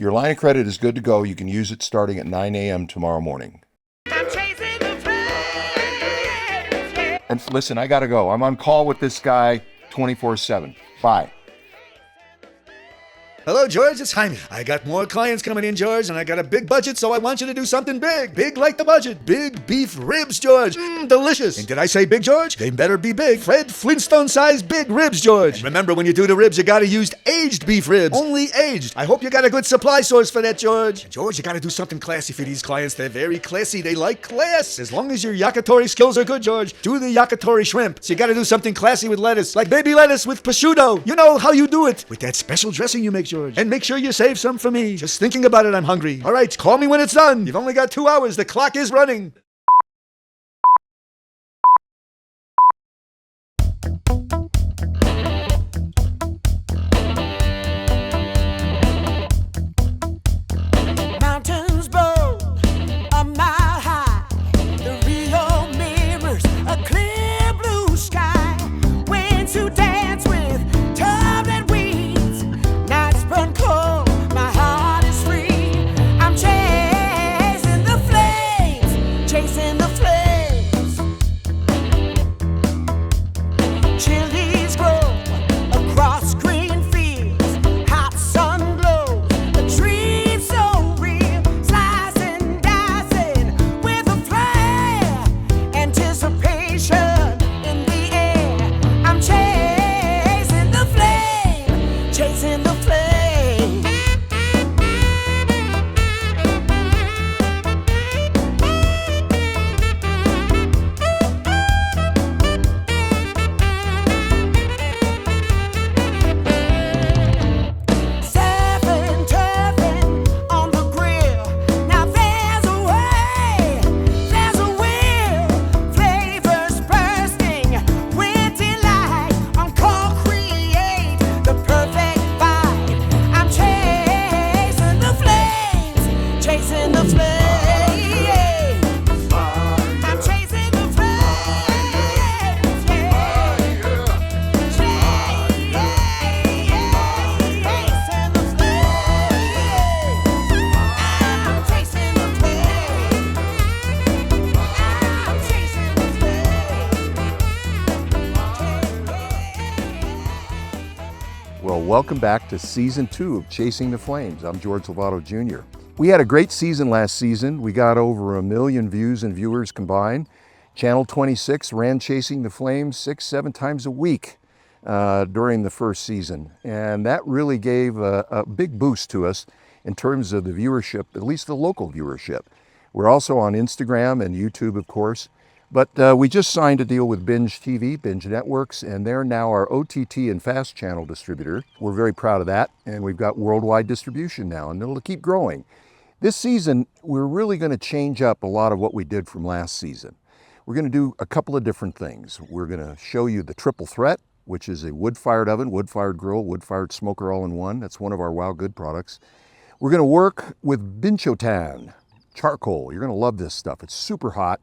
your line of credit is good to go. You can use it starting at 9 a.m. tomorrow morning. I'm chasing the flames. And listen, I gotta go. I'm on call with this guy 24/7. Bye. Hello, George, it's Jaime. I got more clients coming in, George, and I got a big budget, so I want you to do something big. Big like the budget. Big beef ribs, George. Delicious. And did I say big, George? They better be big. Fred Flintstone-sized big ribs, George. And remember, when you do the ribs, you gotta use aged beef ribs. Only aged. I hope you got a good supply source for that, George. And George, you gotta do something classy for these clients. They're very classy. They like class. As long as your yakitori skills are good, George, do the yakitori shrimp. So you gotta do something classy with lettuce, like baby lettuce with prosciutto. You know how you do it. With that special dressing you make, George. And make sure you save some for me. Just thinking about it, I'm hungry. All right, call me when it's done. You've only got 2 hours. The clock is running. Mountains bold, a mile high. The Rio mirrors a clear blue sky. Winds who dance with turbulent weeds. Nights burn cold, my heart is free. I'm chasing the flames, chasing the flames. Chilies grow across green fields. Hot sun glows, a dream so real. Slicing, dicing with a flare. Anticipation in the air. I'm chasing the flame, chasing the flame. Seven turfing on the grill. Now there's a way, there's a will. Flavors bursting with delight. On call, create the perfect bite. I'm chasing the flames, chasing the flames. I'm chasing the flames, yeah. Chasing the Well, welcome back to Season 2 of Chasing the Flames. I'm George Lovato Jr. We had a great season last season. We got over 1 million views and viewers combined. Channel 26 ran Chasing the Flames 6-7 times a week during the first season. And that really gave a big boost to us in terms of the viewership, at least the local viewership. We're also on Instagram and YouTube, of course. But we just signed a deal with Binge TV, Binge Networks, and they're now our OTT and FAST channel distributor. We're very proud of that, and we've got worldwide distribution now, and it'll keep growing. This season, we're really going to change up a lot of what we did from last season. We're going to do a couple of different things. We're going to show you the triple threat, which is a wood-fired oven, wood-fired grill, wood-fired smoker all-in-one. That's one of our Wow Good products. We're going to work with binchotan, charcoal. You're going to love this stuff. It's super hot.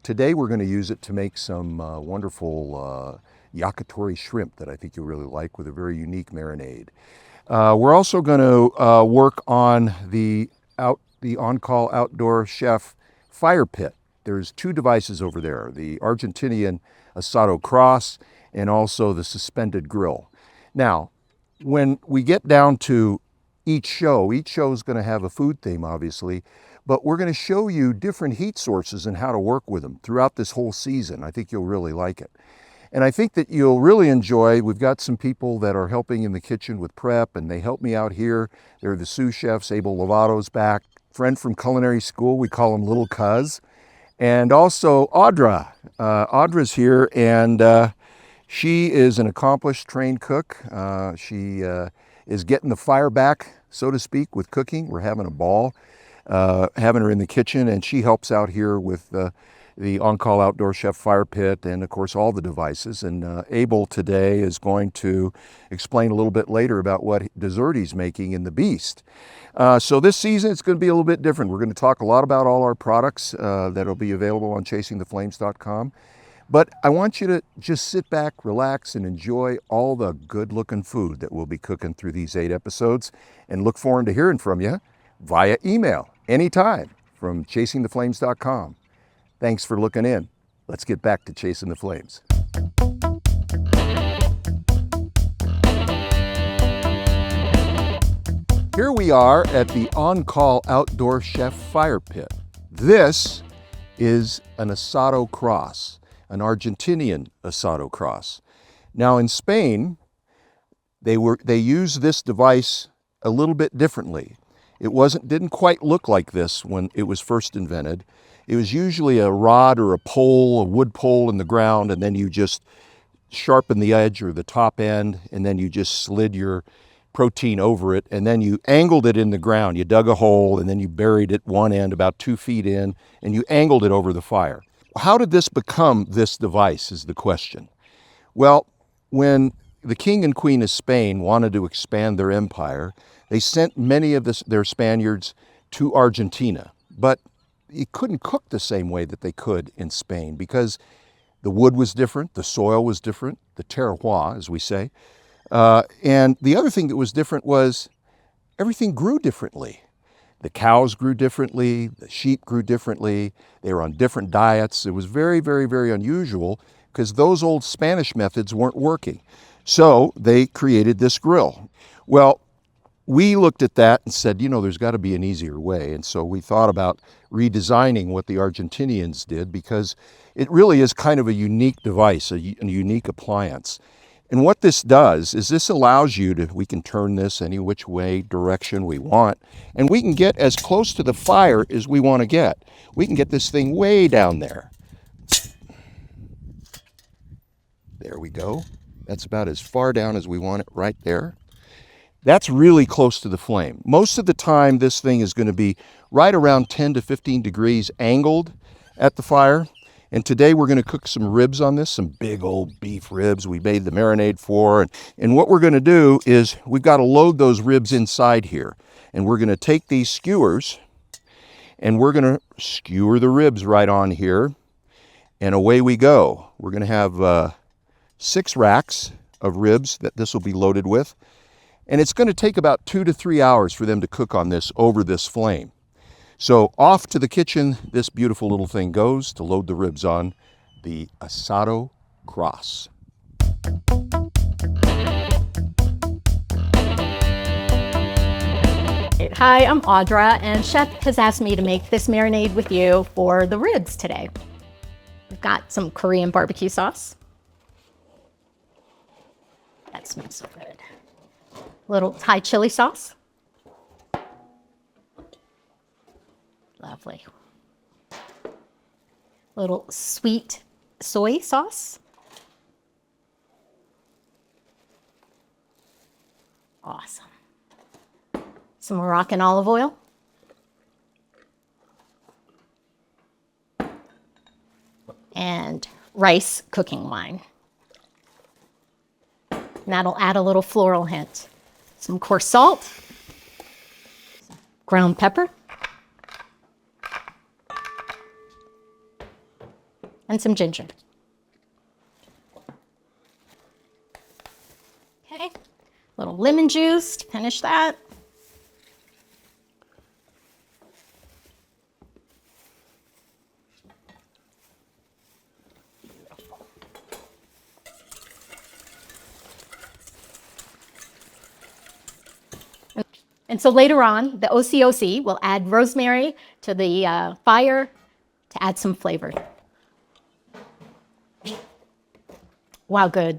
Today we're going to use it to make some wonderful yakitori shrimp that I think you'll really like with a very unique marinade. We're also going to work on the on-call outdoor chef fire pit. There's 2 devices over there, the Argentinian Asado cross and also the suspended grill. Now, when we get down to each show is going to have a food theme, obviously, but we're going to show you different heat sources and how to work with them throughout this whole season. I think you'll really like it. And I think that you'll really enjoy, we've got some people that are helping in the kitchen with prep, and they help me out here. They're the sous chefs. Abel Lovato's back, friend from culinary school. We call him Little Cuz. And also Audra. Audra's here, and she is an accomplished trained cook. She is getting the fire back, so to speak, with cooking. We're having a ball. Having her in the kitchen, and she helps out here with the on-call outdoor chef fire pit and of course all the devices. And Abel today is going to explain a little bit later about what dessert he's making in the Beast. So this season it's going to be a little bit different. We're going to talk a lot about all our products that'll be available on chasingtheflames.com. But I want you to just sit back, relax, and enjoy all the good-looking food that we'll be cooking through these 8 episodes, and look forward to hearing from you via email anytime from chasingtheflames.com. Thanks for looking in. Let's get back to chasing the flames. Here we are at the on-call outdoor chef fire pit. This is an Asado cross, an Argentinian Asado cross. Now in Spain, they used this device a little bit differently. It didn't quite look like this when it was first invented. It was usually a rod or a pole, a wood pole in the ground, and then you just sharpen the edge or the top end, and then you just slid your protein over it, and then you angled it in the ground. You dug a hole, and then you buried it one end about 2 feet in, and you angled it over the fire. How did this become this device is the question. Well, when the king and queen of Spain wanted to expand their empire, they sent many of their Spaniards to Argentina, but you couldn't cook the same way that they could in Spain because the wood was different, the soil was different, the terroir, as we say. And the other thing that was different was everything grew differently. The cows grew differently, the sheep grew differently, they were on different diets. It was very, very, very unusual because those old Spanish methods weren't working. So they created this grill. Well, we looked at that and said, you know, there's got to be an easier way. And so we thought about redesigning what the Argentinians did because it really is kind of a unique device, a unique appliance. And what this does is this allows we can turn this any which way, direction we want, and we can get as close to the fire as we want to get. We can get this thing way down there. There we go. That's about as far down as we want it right there. That's really close to the flame. Most of the time, this thing is going to be right around 10 to 15 degrees angled at the fire. And today we're going to cook some ribs on this, some big old beef ribs we made the marinade for. And what we're going to do is we've got to load those ribs inside here. And we're going to take these skewers and we're going to skewer the ribs right on here. And away we go. We're going to have 6 racks of ribs that this will be loaded with. And it's going to take about 2 to 3 hours for them to cook on this over this flame. So off to the kitchen, this beautiful little thing goes to load the ribs on the Asado cross. Hi, I'm Audra, and Chef has asked me to make this marinade with you for the ribs today. We've got some Korean barbecue sauce. That smells so good. Little Thai chili sauce. Lovely. Little sweet soy sauce. Awesome. Some Moroccan olive oil. And rice cooking wine. And that'll add a little floral hint. Some coarse salt. Ground pepper. And some ginger. Okay, a little lemon juice to finish that. Beautiful. And so later on, the OCOC will add rosemary to the fire to add some flavor. Wow, good.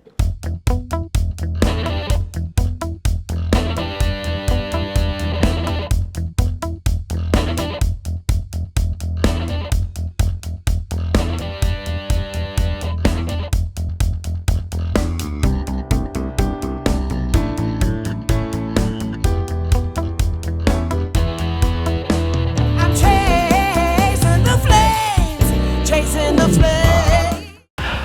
I'm chasing the flames, chasing the flames.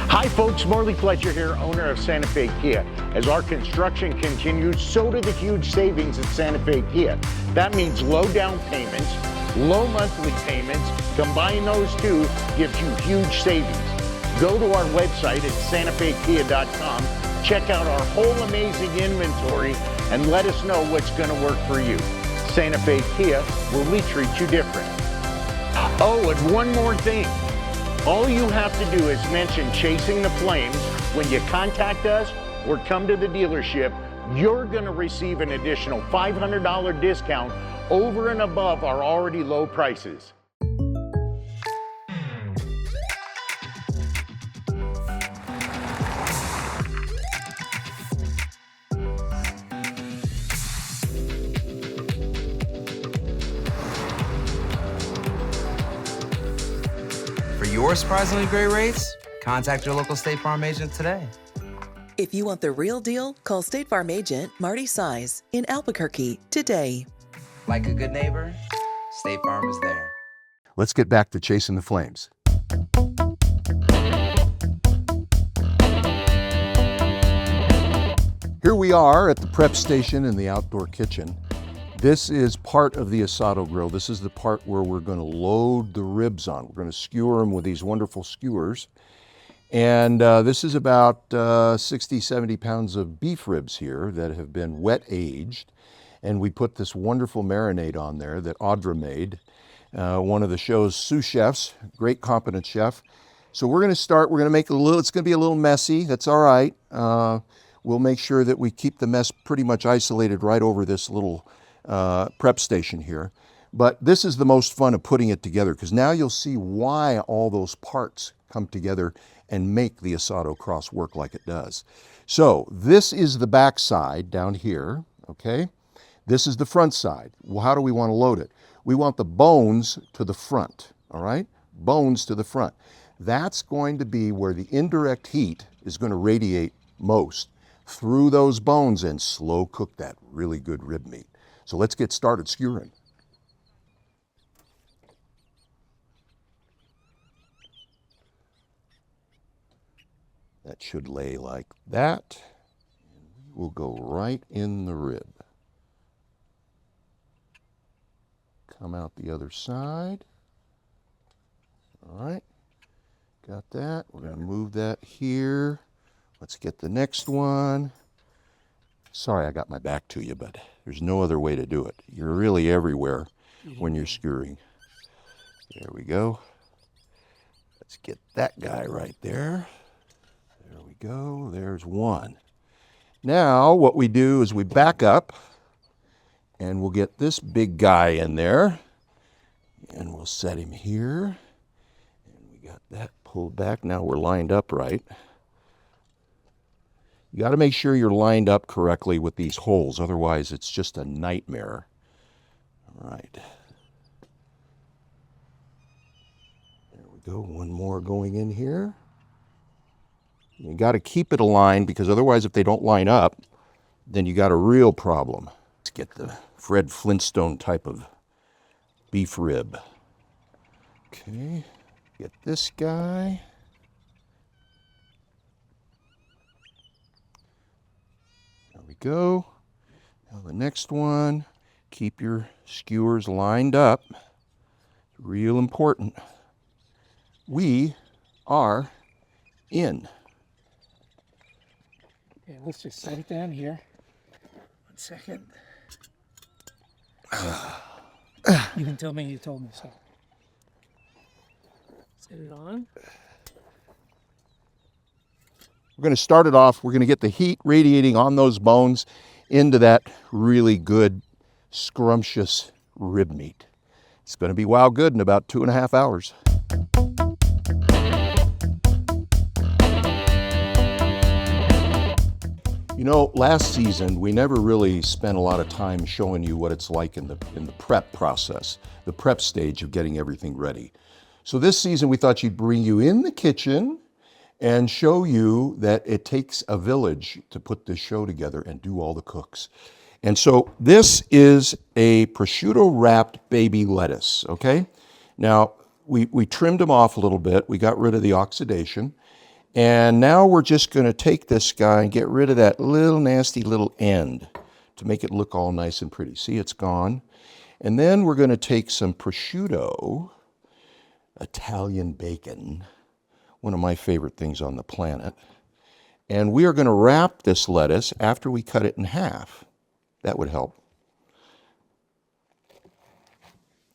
Hi folks, Marley Fletcher here, owner of Santa Fe Kia. As our construction continues, so do the huge savings at Santa Fe Kia. That means low down payments, low monthly payments. Combine those two gives you huge savings. Go to our website at santafekia.com, check out our whole amazing inventory, and let us know what's going to work for you. Santa Fe Kia, where we treat you different. Oh, and one more thing. All you have to do is mention Chasing the Flames when you contact us or come to the dealership. You're going to receive an additional $500 discount over and above our already low prices. For your surprisingly great rates, contact your local State Farm agent today. If you want the real deal, call State Farm agent Marty Size in Albuquerque today. Like a good neighbor, State Farm is there. Let's get back to chasing the flames. Here we are at the prep station in the outdoor kitchen. This is part of the Asado grill. This is the part where we're going to load the ribs on. We're going to skewer them with these wonderful skewers. And this is about 60, 70 pounds of beef ribs here that have been wet aged. And we put this wonderful marinade on there that Audra made, one of the show's sous chefs, great competent chef. So we're going to start, we're going to make it a little, it's going to be a little messy. That's all right. We'll make sure that we keep the mess pretty much isolated right over this little prep station here. But this is the most fun of putting it together, because now you'll see why all those parts come together and make the Asado cross work like it does. So this is the back side down here, okay? This is the front side. Well, how do we want to load it? We want the bones to the front, all right? Bones to the front. That's going to be where the indirect heat is going to radiate most through those bones and slow cook that really good rib meat. So let's get started skewering. That should lay like that. We'll go right in the rib. Come out the other side. All right, got that. We're going to move that here. Let's get the next one. Sorry I got my back to you, but there's no other way to do it. You're really everywhere when you're skewering. There we go. Let's get that guy right there. There we go. There's one. Now what we do is we back up and we'll get this big guy in there and we'll set him here. And we got that pulled back. Now we're lined up right. You got to make sure you're lined up correctly with these holes, otherwise it's just a nightmare. All right. There we go, one more going in here. You got to keep it aligned, because otherwise if they don't line up, then you got a real problem. Let's get the Fred Flintstone type of beef rib. Okay, get this guy. Go. Now the next one, keep your skewers lined up. Real important. We are in. Okay, let's just set it down here. 1 second. You can tell me you told me so. Set it on. We're going to start it off. We're going to get the heat radiating on those bones into that really good, scrumptious rib meat. It's going to be wow good in about 2.5 hours. You know, last season we never really spent a lot of time showing you what it's like in the prep process, the prep stage of getting everything ready. So this season we thought you'd bring you in the kitchen and show you that it takes a village to put this show together and do all the cooks. And so this is a prosciutto wrapped baby lettuce, okay? Now, we trimmed them off a little bit. We got rid of the oxidation. And now we're just gonna take this guy and get rid of that little nasty little end to make it look all nice and pretty. See, it's gone. And then we're gonna take some prosciutto, Italian bacon, One of my favorite things on the planet. And we are going to wrap this lettuce after we cut it in half. That would help.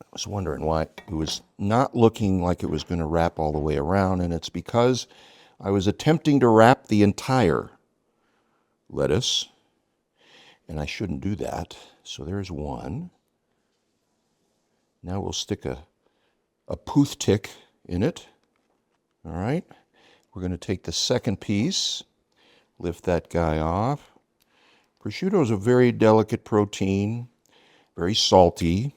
I was wondering why it was not looking like it was going to wrap all the way around, and it's because I was attempting to wrap the entire lettuce, and I shouldn't do that. So there's one. Now we'll stick a toothpick in it. All right. We're going to take the second piece, lift that guy off. Prosciutto is a very delicate protein, very salty.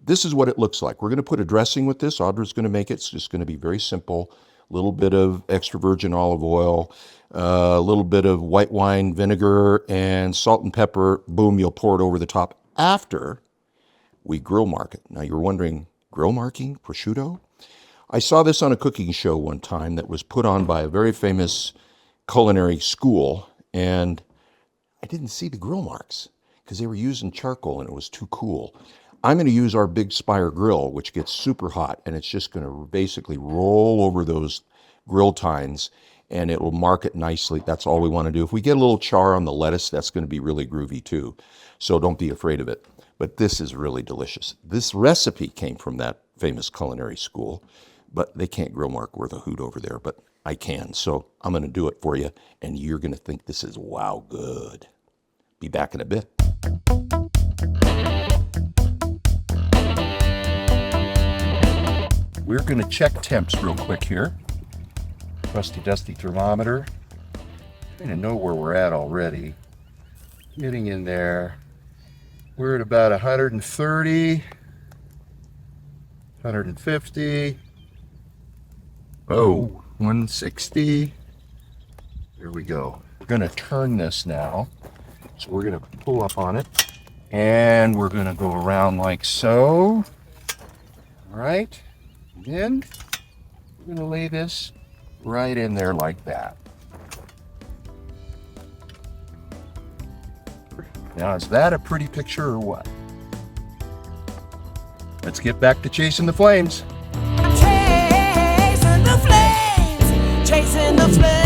This is what it looks like. We're going to put a dressing with this. Audra's going to make it. It's just going to be very simple. A little bit of extra virgin olive oil, a little bit of white wine vinegar, and salt and pepper. Boom, you'll pour it over the top after we grill mark it. Now you're wondering, grill marking prosciutto? I saw this on a cooking show one time that was put on by a very famous culinary school, and I didn't see the grill marks because they were using charcoal and it was too cool. I'm going to use our Big Spire grill, which gets super hot, and it's just going to basically roll over those grill tines, and it will mark it nicely. That's all we want to do. If we get a little char on the lettuce, that's going to be really groovy too, so don't be afraid of it. But this is really delicious. This recipe came from that famous culinary school, but they can't grill mark worth a hoot over there, but I can. So I'm going to do it for you, and you're going to think this is wow good. Be back in a bit. We're going to check temps real quick here. Rusty dusty thermometer. Trying to know where we're at already. Getting in there. We're at about 130, 150. Oh, 160. There we go. We're going to turn this now. So we're going to pull up on it. And we're going to go around like so. All right. Then we're going to lay this right in there like that. Now, is that a pretty picture or what? Let's get back to chasing the flames. Chasing the flames, chasing the flames.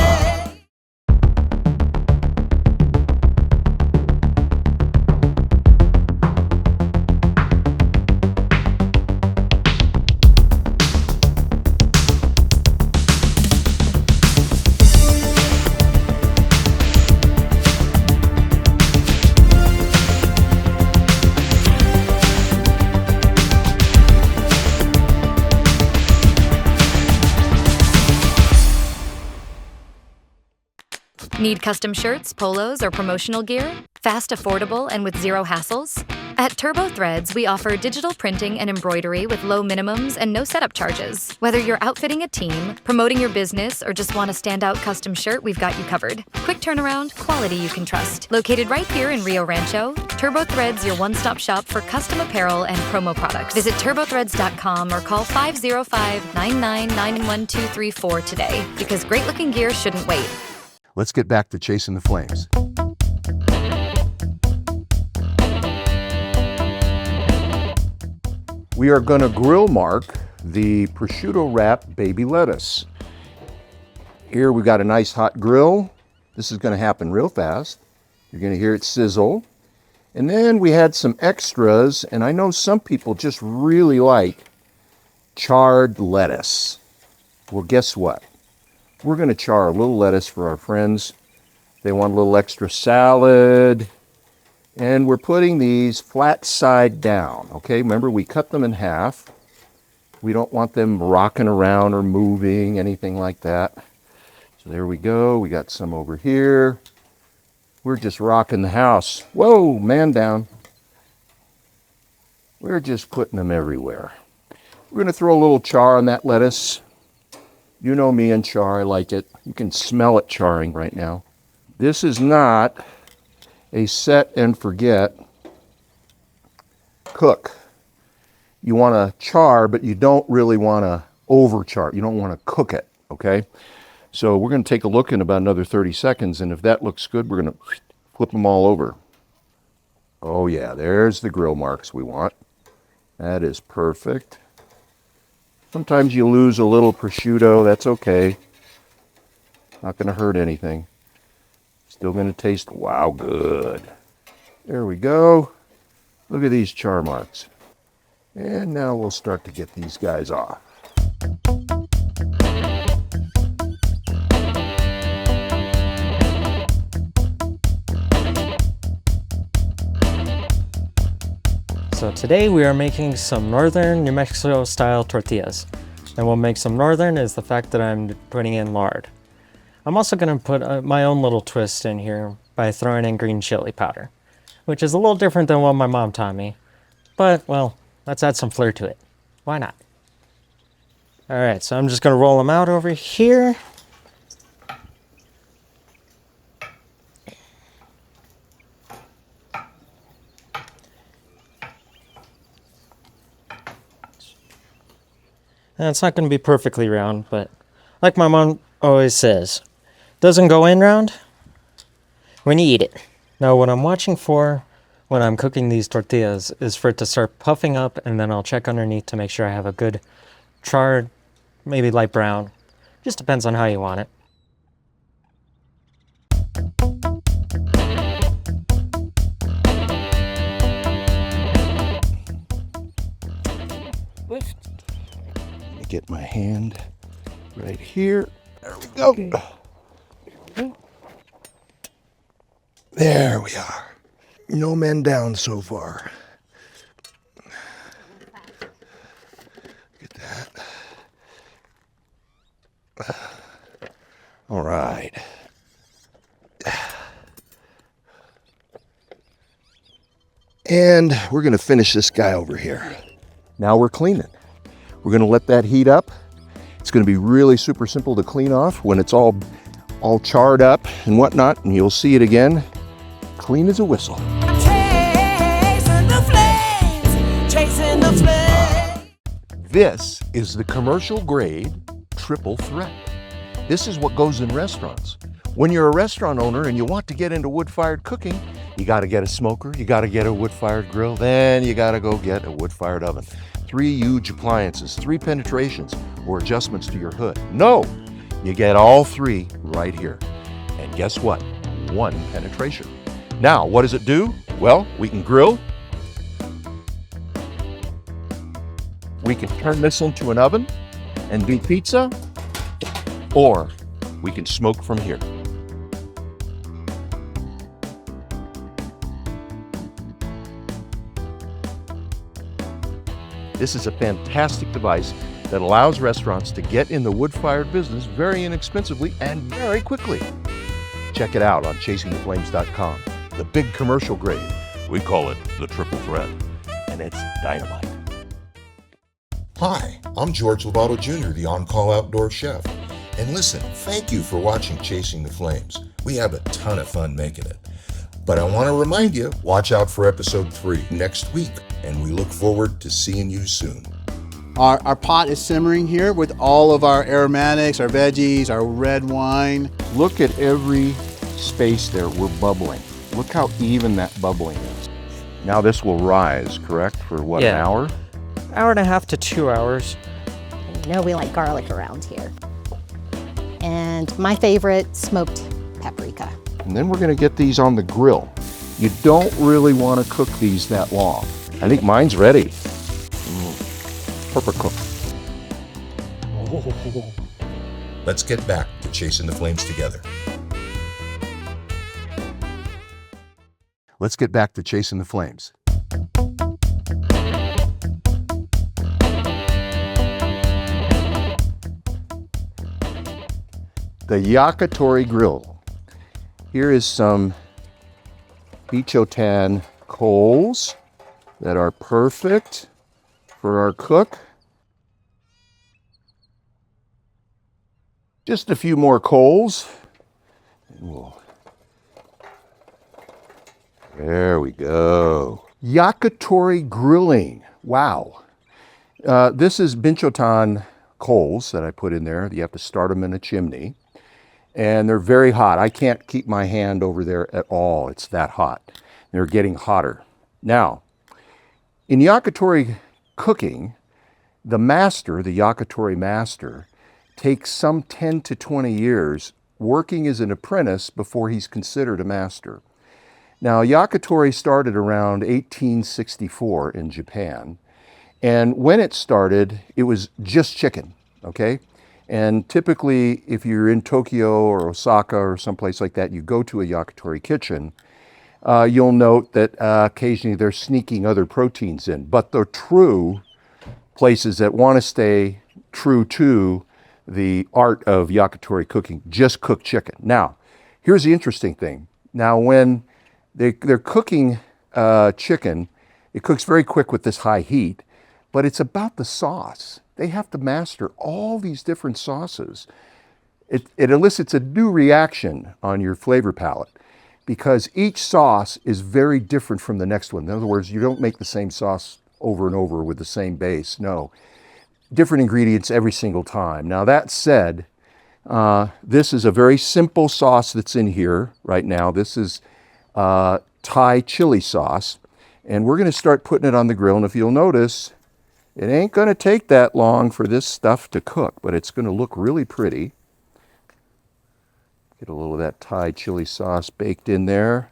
Need custom shirts, polos, or promotional gear? Fast, affordable, and with zero hassles? At Turbo Threads, we offer digital printing and embroidery with low minimums and no setup charges. Whether you're outfitting a team, promoting your business, or just want a standout custom shirt, we've got you covered. Quick turnaround, quality you can trust. Located right here in Rio Rancho, Turbo Threads, your one-stop shop for custom apparel and promo products. Visit turbothreads.com or call 505-999-1234 today, because great-looking gear shouldn't wait. Let's get back to chasing the flames. We are going to grill mark the prosciutto wrapped baby lettuce. Here we got a nice hot grill. This is going to happen real fast. You're going to hear it sizzle. And then we had some extras, and I know some people just really like charred lettuce. Well, guess what? We're going to char a little lettuce for our friends. They want a little extra salad. And we're putting these flat side down, okay? Remember, we cut them in half. We don't want them rocking around or moving, anything like that. So there we go. We got some over here. We're just rocking the house. Whoa, man down. We're just putting them everywhere. We're going to throw a little char on that lettuce. You know me and char, I like it. You can smell it charring right now. This is not a set and forget cook. You want to char, but you don't really want to over char. You don't want to cook it, okay? So we're going to take a look in about another 30 seconds, and if that looks good, we're going to flip them all over. Oh yeah, there's the grill marks we want. That is perfect. Sometimes you lose a little prosciutto, that's okay. Not going to hurt anything. Still going to taste, wow, good. There we go. Look at these char marks. And now we'll start to get these guys off. So today we are making some northern New Mexico style tortillas. And what makes them northern is the fact that I'm putting in lard. I'm also going to put my own little twist in here by throwing in green chili powder, which is a little different than what my mom taught me. But, well, let's add some flair to it. Why not? All right, so I'm just going to roll them out over here. And it's not going to be perfectly round, but like my mom always says, doesn't go in round when you eat it. Now, what I'm watching for when I'm cooking these tortillas is for it to start puffing up, and then I'll check underneath to make sure I have a good charred, maybe light brown. Just depends on how you want it. Let me get my hand right here. There we go. Okay. There we are. No men down so far. Look at that. All right. And we're going to finish this guy over here. Now we're cleaning. We're going to let that heat up. It's going to be really super simple to clean off when it's all charred up and whatnot, and you'll see it again. Clean as a whistle. Chasing the flames, chasing the flames. This is the commercial grade triple threat. This is what goes in restaurants. When you're a restaurant owner and you want to get into wood-fired cooking, you got to get a smoker, you got to get a wood-fired grill, then you got to go get a wood-fired oven. 3 huge appliances, 3 penetrations or adjustments to your hood. No, you get all 3 right here. And guess what? 1 penetration. Now, what does it do? Well, we can grill. We can turn this into an oven and do pizza, or we can smoke from here. This is a fantastic device that allows restaurants to get in the wood-fired business very inexpensively and very quickly. Check it out on chasingtheflames.com. The big commercial grade. We call it the triple threat, and it's dynamite. Hi, I'm George Lovato Jr., the on-call outdoor chef. And listen, thank you for watching Chasing the Flames. We have a ton of fun making it. But I want to remind you, watch out for episode 3 next week, and we look forward to seeing you soon. Our pot is simmering here with all of our aromatics, our veggies, our red wine. Look at every space there. We're bubbling. Look how even that bubbling is. Now this will rise, correct? For what, an hour? Hour and a half to 2 hours. You know we like garlic around here. And my favorite, smoked paprika. And then we're going to get these on the grill. You don't really want to cook these that long. I think mine's ready. Perfect cook. Let's get back to Chasing the Flames together. Let's get back to Chasing the Flames. The Yakitori grill. Here is some Bichotan coals that are perfect for our cook. Just a few more coals. And there we go. Yakitori grilling. Wow. This is Bichotan coals that I put in there. You have to start them in a chimney. And they're very hot. I can't keep my hand over there at all. It's that hot. They're getting hotter. Now, in yakitori cooking, the master, the yakitori master, takes some 10 to 20 years working as an apprentice before he's considered a master. Now, yakitori started around 1864 in Japan. And when it started, it was just chicken, okay? And typically, if you're in Tokyo or Osaka or someplace like that, you go to a yakitori kitchen, you'll note that occasionally they're sneaking other proteins in. But the true places that want to stay true to the art of yakitori cooking just cook chicken. Now, here's the interesting thing. Now, when they're cooking chicken, it cooks very quick with this high heat, but it's about the sauce. They have to master all these different sauces. It elicits a new reaction on your flavor palette because each sauce is very different from the next one. In other words, you don't make the same sauce over and over with the same base. No, different ingredients every single time. Now that said, this is a very simple sauce that's in here right now. This is Thai chili sauce, and we're going to start putting it on the grill. And if you'll notice, it ain't going to take that long for this stuff to cook, but it's going to look really pretty. Get a little of that Thai chili sauce baked in there.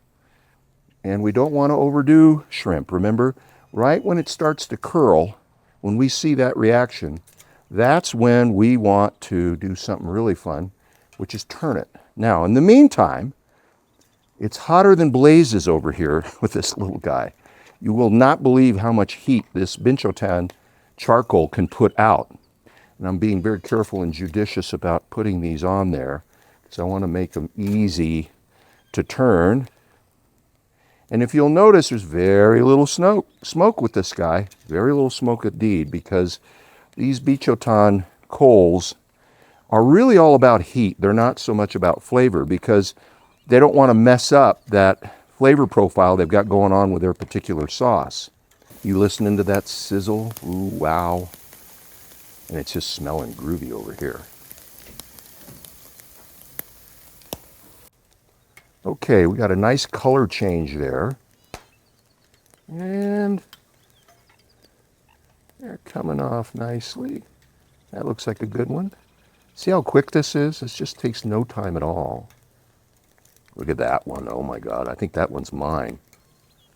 And we don't want to overdo shrimp. Remember, right when it starts to curl, when we see that reaction, that's when we want to do something really fun, which is turn it. Now, in the meantime, it's hotter than blazes over here with this little guy. You will not believe how much heat this binchotan charcoal can put out. And I'm being very careful and judicious about putting these on there because I want to make them easy to turn. And if you'll notice, there's very little smoke with this guy, very little smoke indeed, because these binchotan coals are really all about heat. They're not so much about flavor because they don't want to mess up that flavor profile they've got going on with their particular sauce. You listening to that sizzle? Ooh, wow. And it's just smelling groovy over here. Okay, we got a nice color change there. And they're coming off nicely. That looks like a good one. See how quick this is? This just takes no time at all. Look at that one. Oh my God, I think that one's mine.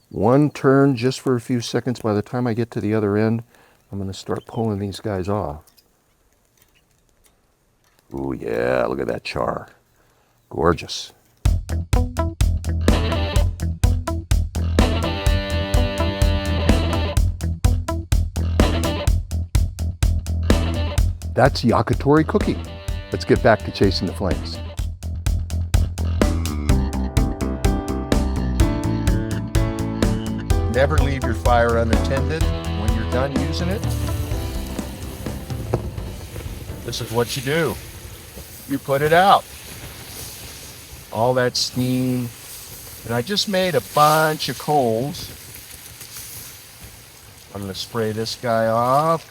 One turn just for a few seconds. By the time I get to the other end, I'm going to start pulling these guys off. Ooh, yeah, look at that char. Gorgeous. That's yakitori cooking. Let's get back to chasing the flames. Never leave your fire unattended when you're done using it. This is what you do. You put it out. All that steam. And I just made a bunch of coals. I'm going to spray this guy off.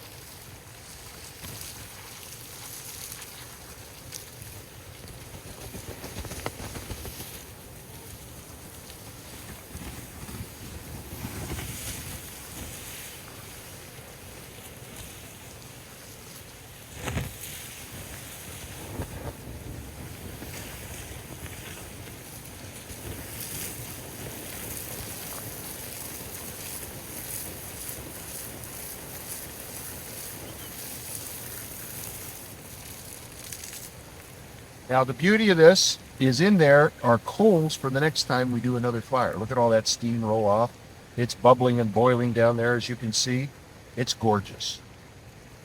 Now the beauty of this is in there are coals for the next time we do another fire. Look at all that steam roll off. It's bubbling and boiling down there, as you can see. It's gorgeous.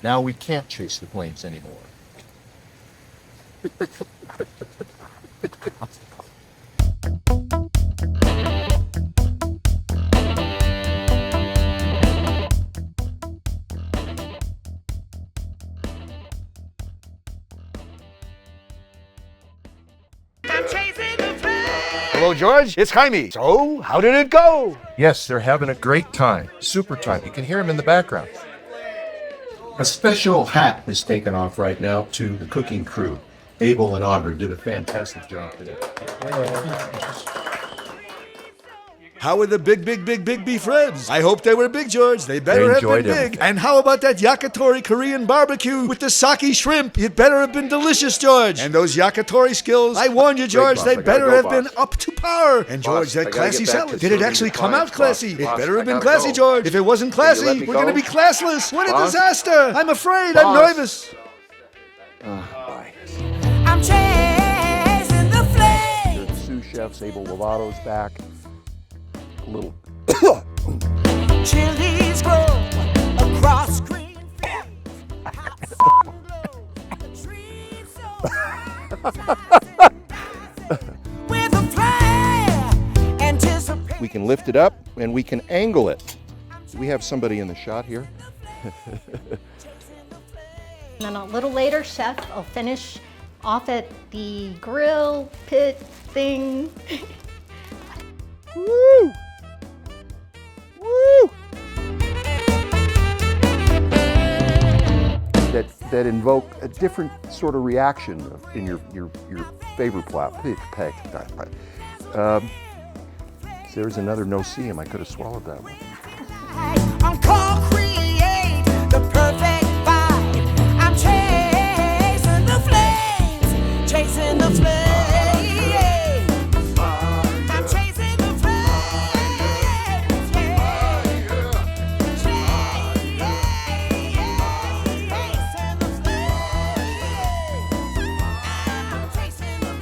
Now we can't chase the flames anymore. Hello, George. It's Jaime. So, how did it go? Yes, they're having a great time. Super time. You can hear them in the background. A special hat is taken off right now to the cooking crew. Abel and Audrey did a fantastic job today. How are the big beef ribs? I hope they were big, George. They better have been big. And how about that Yakitori Korean barbecue with the sake shrimp? It better have been delicious, George. And those Yakitori skills, I warned you, George, they better have been up to par. And George, that classy salad, did it actually come out classy? It better have been classy, George. If it wasn't classy, we're going to be classless. What a disaster. I'm afraid. I'm nervous. Bye. I'm chasing the flame. The sous chef, Lovato's back. A little. Chilies grow across green with a flare, anticipate. We can lift it up and we can angle it. Do we have somebody in the shot here? And then a little later, Chef will finish off at the grill pit thing. Woo! Woo! That invoke a different sort of reaction in your favorite plot. There's another no-see-em. I could have swallowed that one. I'm called create the perfect vibe. I'm chasing the flames, chasing the flames. I'm chasing the flames. Chasing the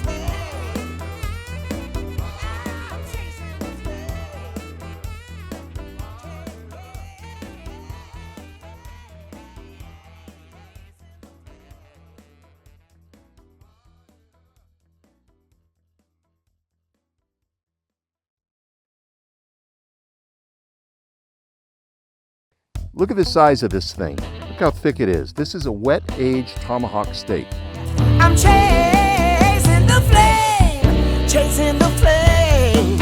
Look at the size of this thing. Look how thick it is. This is a wet-aged tomahawk steak. I'm chasing the flame, chasing the flame.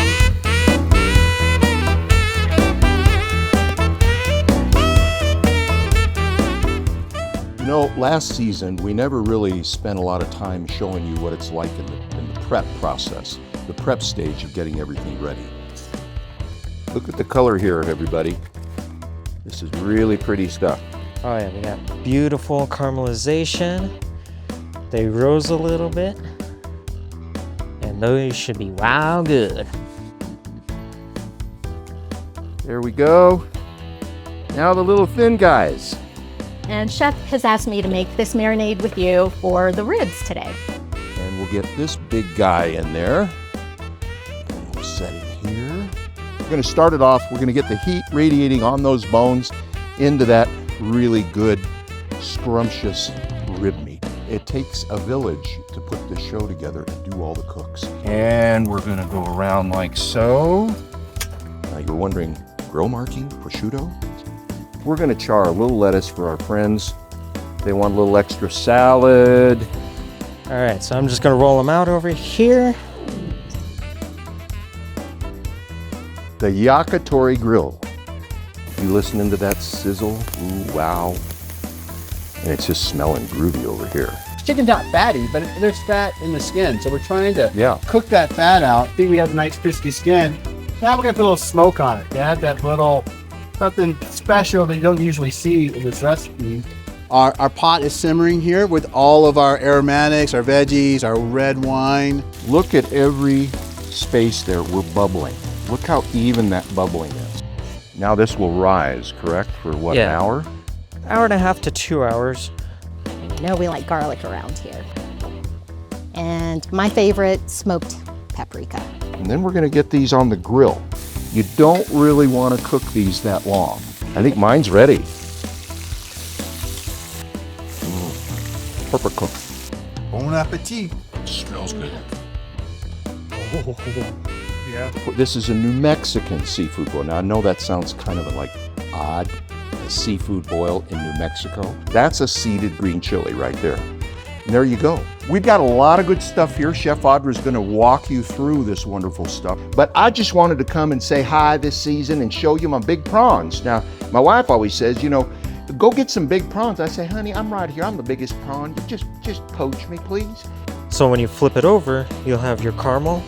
You know, last season, we never really spent a lot of time showing you what it's like in the prep process, the prep stage of getting everything ready. Look at the color here, everybody. This is really pretty stuff. Oh yeah, we got beautiful caramelization. They rose a little bit. And those should be wow good. There we go. Now the little thin guys. And Chef has asked me to make this marinade with you for the ribs today. And we'll get this big guy in there. And we'll set it here. We're going to start it off. We're going to get the heat radiating on those bones into that really good, scrumptious rib meat. It takes a village to put this show together and do all the cooks. And we're going to go around like so. Now you're wondering, grill marking, prosciutto? We're going to char a little lettuce for our friends. They want a little extra salad. All right, so I'm just going to roll them out over here. The Yakitori grill. You listening to that sizzle? Ooh, wow. And it's just smelling groovy over here. Chicken's not fatty, but there's fat in the skin, so we're trying to Yeah. cook that fat out. See, we have a nice crispy skin. Now we're gonna put a little smoke on it. Add that little something special that you don't usually see in this recipe. Our pot is simmering here with all of our aromatics, our veggies, our red wine. Look at every space there. We're bubbling. Look how even that bubbling is. Now this will rise, correct? For what, Yeah. an hour? Hour and a half to 2 hours. You know we like garlic around here. And my favorite, smoked paprika. And then we're gonna get these on the grill. You don't really wanna cook these that long. I think mine's ready. Perfect cook. Bon appetit. Smells good. Yeah. This is a New Mexican seafood boil. Now I know that sounds kind of like odd, a seafood boil in New Mexico. That's a seeded green chili right there. And there you go. We've got a lot of good stuff here. Chef Audra's gonna walk you through this wonderful stuff. But I just wanted to come and say hi this season and show you my big prawns. Now, my wife always says, you know, go get some big prawns. I say, honey, I'm right here. I'm the biggest prawn. Just poach me, please. So when you flip it over, you'll have your caramel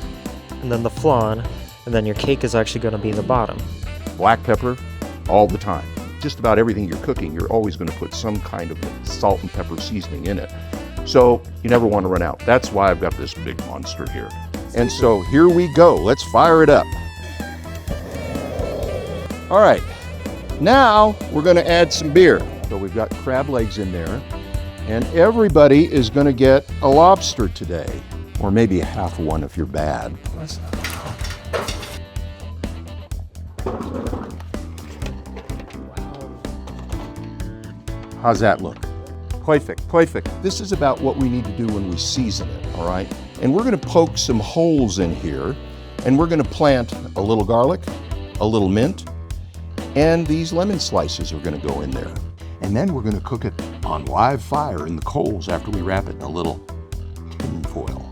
and then the flan, and then your cake is actually going to be the bottom. Black pepper all the time. Just about everything you're cooking, you're always going to put some kind of salt and pepper seasoning in it. So you never want to run out. That's why I've got this big monster here. And so here we go. Let's fire it up. All right, now we're going to add some beer. So we've got crab legs in there, and everybody is going to get a lobster today, or maybe a half one if you're bad. How's that look? Perfect, perfect. This is about what we need to do when we season it, all right? And we're gonna poke some holes in here, and we're gonna plant a little garlic, a little mint, and these lemon slices are gonna go in there. And then we're gonna cook it on live fire in the coals after we wrap it in a little tin foil.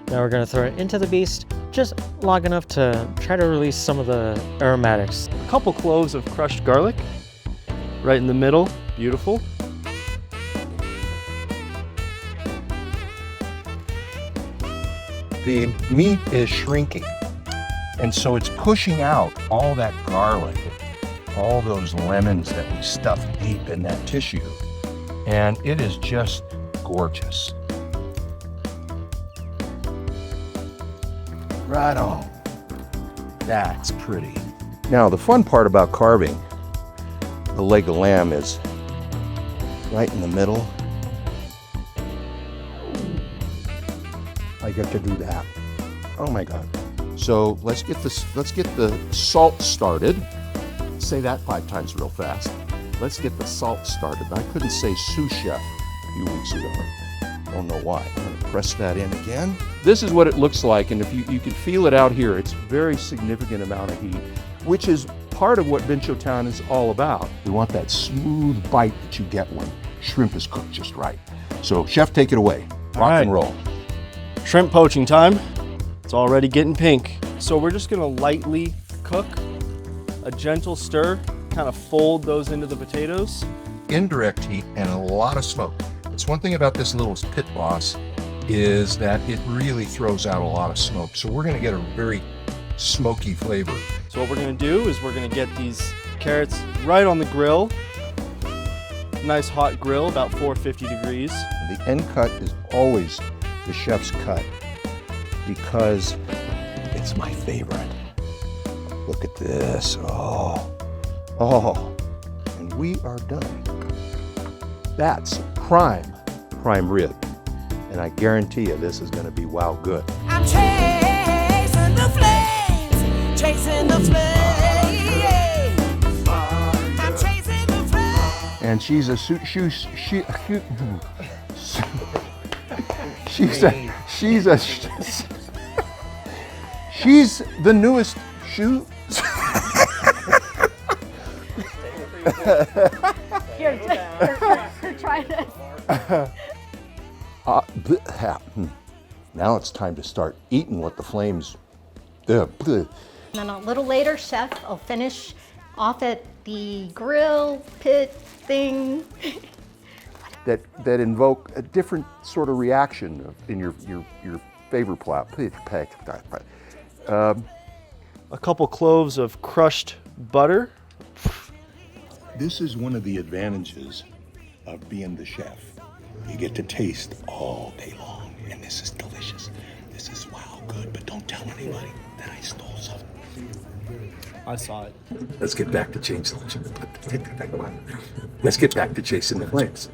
Now we're going to throw it into the beast, just long enough to try to release some of the aromatics. A couple cloves of crushed garlic, right in the middle, beautiful. The meat is shrinking, and so it's pushing out all that garlic, all those lemons that we stuffed deep in that tissue, and it is just gorgeous. Right on. That's pretty. Now, the fun part about carving the leg of lamb is right in the middle. I get to do that. Oh my God. So let's get the salt started. Say that 5 times real fast. Let's get the salt started. I couldn't say sous chef a few weeks ago. Don't know why. I'm gonna press that in again. This is what it looks like, and if you can feel it out here, it's a very significant amount of heat, which is part of what Binchotown is all about. We want that smooth bite that you get when shrimp is cooked just right. So chef, take it away. Rock and roll. Shrimp poaching time. It's already getting pink. So we're just gonna lightly cook, a gentle stir, kind of fold those into the potatoes. Indirect heat and a lot of smoke. It's one thing about this little pit boss is that it really throws out a lot of smoke. So we're gonna get a very smoky flavor. So what we're gonna do is we're gonna get these carrots right on the grill. Nice hot grill, about 450 degrees. The end cut is always the chef's cut because it's my favorite. Look at this. Oh, and we are done. That's prime rib, and I guarantee you this is going to be wow good. I'm chasing the flames, chasing the flames. I'm chasing the flames. And she's the newest shoe. You're trying to. Now it's time to start eating what the flames. And then a little later, chef will finish off at the grill pit thing. that invoke a different sort of reaction in your favorite plot. A couple cloves of crushed butter. This is one of the advantages of being the chef. You get to taste all day long, and this is delicious. This is wow good, but don't tell anybody that I stole something. I saw it. Let's get back to chasing the flames.